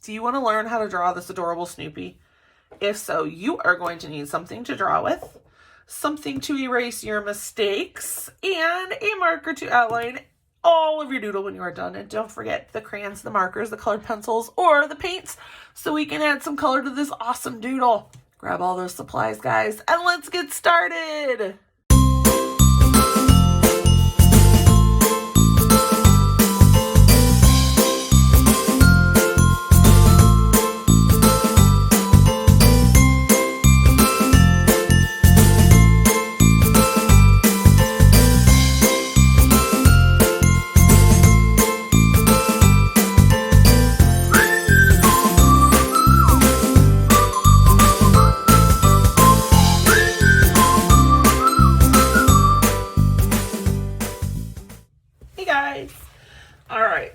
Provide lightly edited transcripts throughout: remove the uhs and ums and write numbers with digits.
Do you want to learn how to draw this adorable Snoopy? If so, you are going to need something to draw with, something to erase your mistakes, and a marker to outline all of your doodle when you are done. And don't forget the crayons, the markers, the colored pencils, or the paints so we can add some color to this awesome doodle. Grab all those supplies, guys, and let's get started.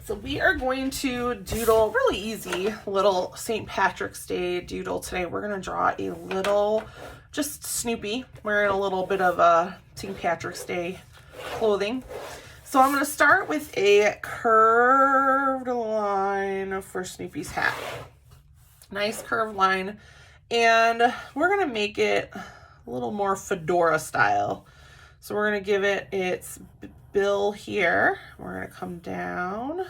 So we are going to doodle really easy little St. Patrick's Day doodle today. We're going to draw a little, just Snoopy wearing a little bit of a St. Patrick's Day clothing. So I'm going to start with a curved line for Snoopy's hat. Nice curved line. And we're going to make it a little more fedora style. So we're going to give it its bill here. We're going to come down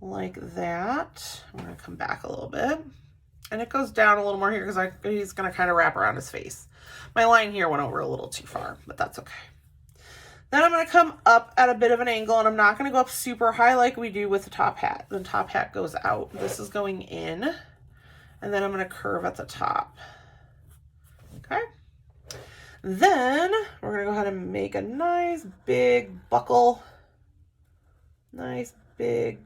like that. We're going to come back a little bit. And it goes down a little more here because he's going to kind of wrap around his face. My line here went over a little too far, but that's okay. Then I'm going to come up at a bit of an angle, and I'm not going to go up super high like we do with the top hat. The top hat goes out. This is going in, and then I'm going to curve at the top. Okay. Then we're going to go ahead and make a nice big buckle. Nice big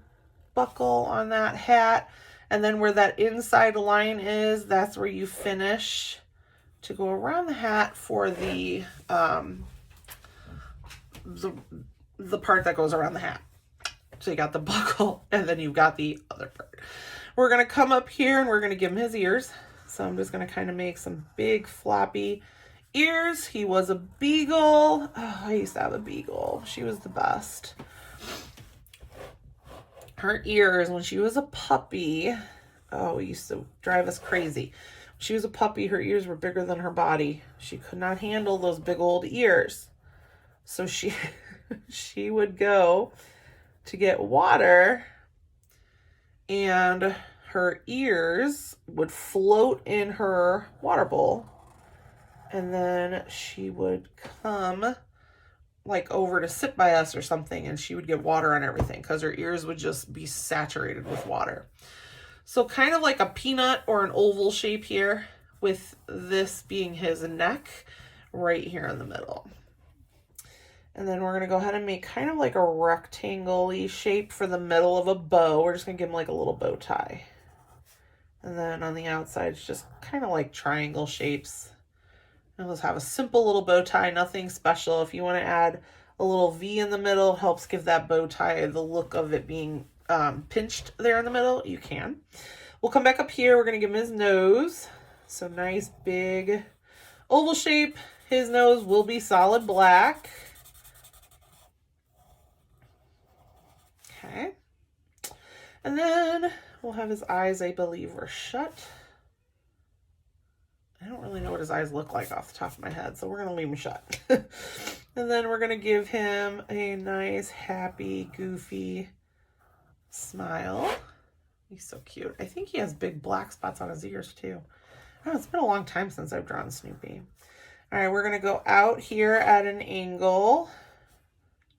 buckle on that hat. And then where that inside line is, that's where you finish to go around the hat for the part that goes around the hat. So you got the buckle and then you've got the other part. We're going to come up here and we're going to give him his ears. So I'm just going to kind of make some big floppy ears. He was a beagle. Oh, I used to have a beagle. She was the best. Her ears, when she was a puppy, oh, it used to drive us crazy. When she was a puppy, her ears were bigger than her body. She could not handle those big old ears. So she would go to get water, and her ears would float in her water bowl. And then she would come like over to sit by us or something, and she would get water on everything because her ears would just be saturated with water. So kind of like a peanut or an oval shape here, with this being his neck right here in the middle. And then we're going to go ahead and make kind of like a rectangle-y shape for the middle of a bow. We're just going to give him like a little bow tie. And then on the outside, it's just kind of like triangle shapes. And let's have a simple little bow tie, nothing special. If you want to add a little V in the middle, helps give that bow tie the look of it being pinched there in the middle, you can. We'll come back up here. We're going to give him his nose. So nice big oval shape. His nose will be solid black. Okay. And then we'll have his eyes, I believe, are shut. I don't really know what his eyes look like off the top of my head, so we're going to leave him shut. And then we're going to give him a nice, happy, goofy smile. He's so cute. I think he has big black spots on his ears, too. Oh, it's been a long time since I've drawn Snoopy. All right, we're going to go out here at an angle.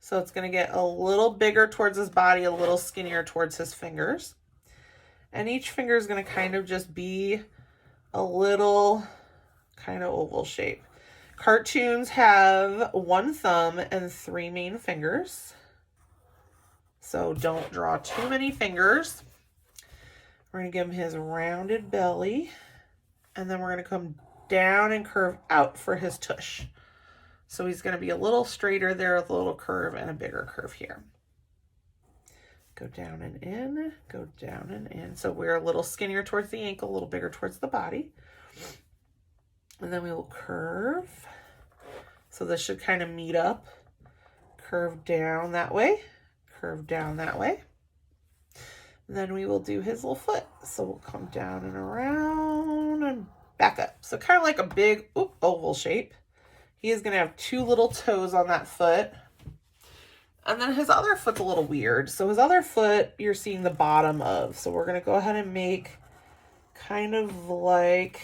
So it's going to get a little bigger towards his body, a little skinnier towards his fingers. And each finger is going to kind of just be a little kind of oval shape. Cartoons have one thumb and 3 main fingers. So don't draw too many fingers. We're going to give him his rounded belly. And then we're going to come down and curve out for his tush. So he's going to be a little straighter there with a little curve and a bigger curve here. Go down and in, go down and in. So we're a little skinnier towards the ankle, a little bigger towards the body. And then we will curve. So this should kind of meet up. Curve down that way, curve down that way. Then we will do his little foot. So we'll come down and around and back up. So kind of like a big oval shape. He is going to have 2 little toes on that foot. And then his other foot's a little weird. So his other foot, you're seeing the bottom of. So we're going to go ahead and make kind of like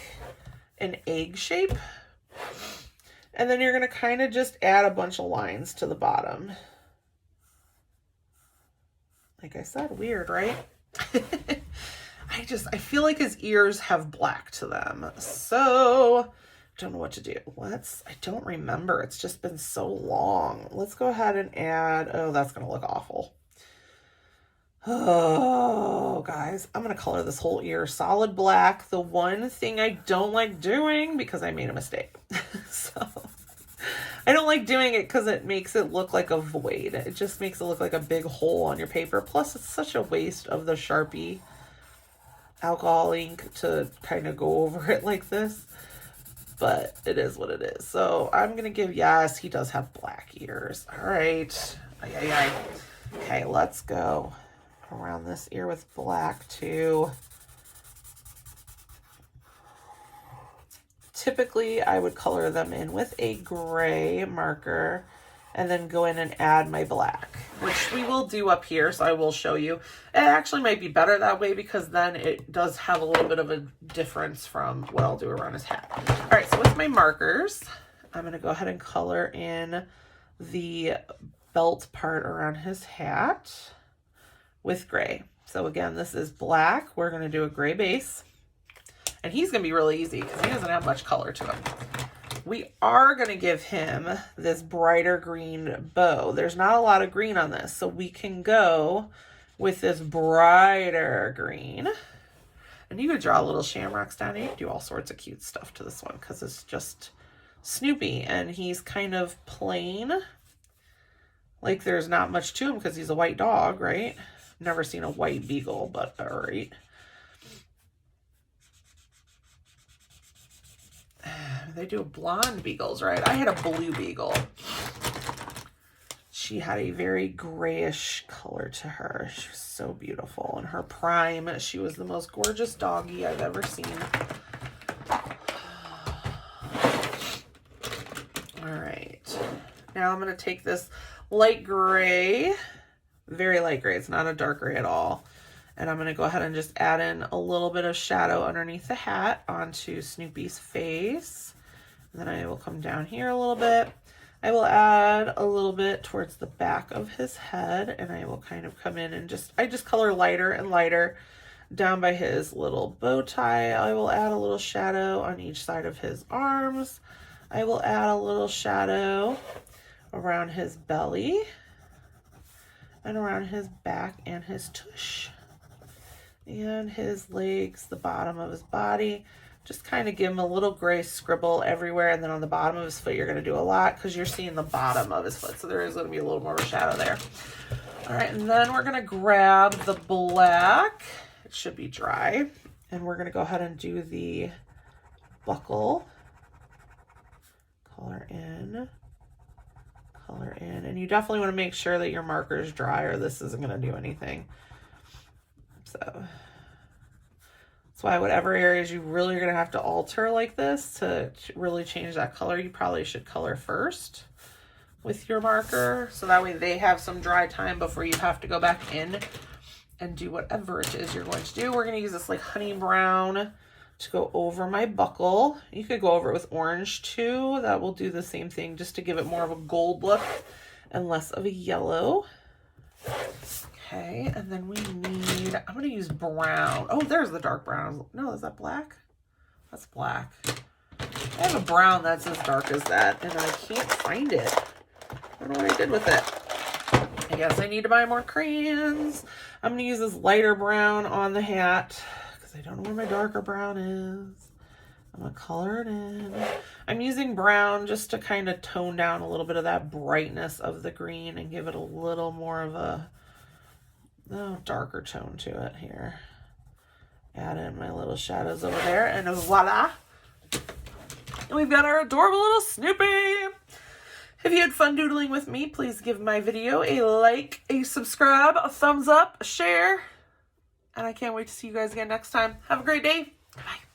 an egg shape. And then you're going to kind of just add a bunch of lines to the bottom. Like I said, weird, right? I feel like his ears have black to them. So don't know what to do. I don't remember. It's just been so long. Let's go ahead and add, oh, that's going to look awful. Oh, guys, I'm going to color this whole ear solid black. The one thing I don't like doing because I made a mistake. So I don't like doing it because it makes it look like a void. It just makes it look like a big hole on your paper. Plus, it's such a waste of the Sharpie alcohol ink to kind of go over it like this. But it is what it is. So I'm going to give, yes, he does have black ears. All right. Okay, let's go around this ear with black too. Typically, I would color them in with a gray marker and then go in and add my black, which we will do up here, so I will show you. It actually might be better that way because then it does have a little bit of a difference from what I'll do around his hat. All right, so with my markers, I'm going to go ahead and color in the belt part around his hat with gray. So again, this is black. We're going to do a gray base. And he's going to be really easy because he doesn't have much color to him. We are going to give him this brighter green bow. There's not a lot of green on this, so we can go with this brighter green. And you could draw little shamrocks down here. You could do all sorts of cute stuff to this one because it's just Snoopy. And he's kind of plain. Like there's not much to him because he's a white dog, right? Never seen a white beagle, but all right. They do blonde beagles, right? I had a blue beagle. She had a very grayish color to her. She was so beautiful. In her prime, she was the most gorgeous doggy I've ever seen. All right. Now I'm going to take this light gray, very light gray. It's not a dark gray at all. And I'm going to go ahead and just add in a little bit of shadow underneath the hat onto Snoopy's face. And then I will come down here a little bit. I will add a little bit towards the back of his head. And I will kind of come in and I just color lighter and lighter down by his little bow tie. I will add a little shadow on each side of his arms. I will add a little shadow around his belly and around his back and his tush. And his legs, the bottom of his body. Just kind of give him a little gray scribble everywhere. And then on the bottom of his foot, you're going to do a lot because you're seeing the bottom of his foot. So there is going to be a little more of a shadow there. All right, and then we're going to grab the black. It should be dry. And we're going to go ahead and do the buckle. Color in. Color in. And you definitely want to make sure that your marker is dry or this isn't going to do anything. So that's why whatever areas you really are going to have to alter like this to really change that color, you probably should color first with your marker. So that way they have some dry time before you have to go back in and do whatever it is you're going to do. We're going to use this like honey brown to go over my buckle. You could go over it with orange too. That will do the same thing just to give it more of a gold look and less of a yellow. Okay, and then we need, I'm going to use brown. Oh, there's the dark brown. No, is that black? That's black. I have a brown that's as dark as that, and I can't find it. I don't know what I did with it. I guess I need to buy more crayons. I'm going to use this lighter brown on the hat because I don't know where my darker brown is. I'm going to color it in. I'm using brown just to kind of tone down a little bit of that brightness of the green and give it a little more of a darker tone to it here. Add in my little shadows over there, and voila! And we've got our adorable little Snoopy! If you had fun doodling with me, please give my video a like, a subscribe, a thumbs up, a share, And I can't wait to see you guys again next time. Have a great day. Bye.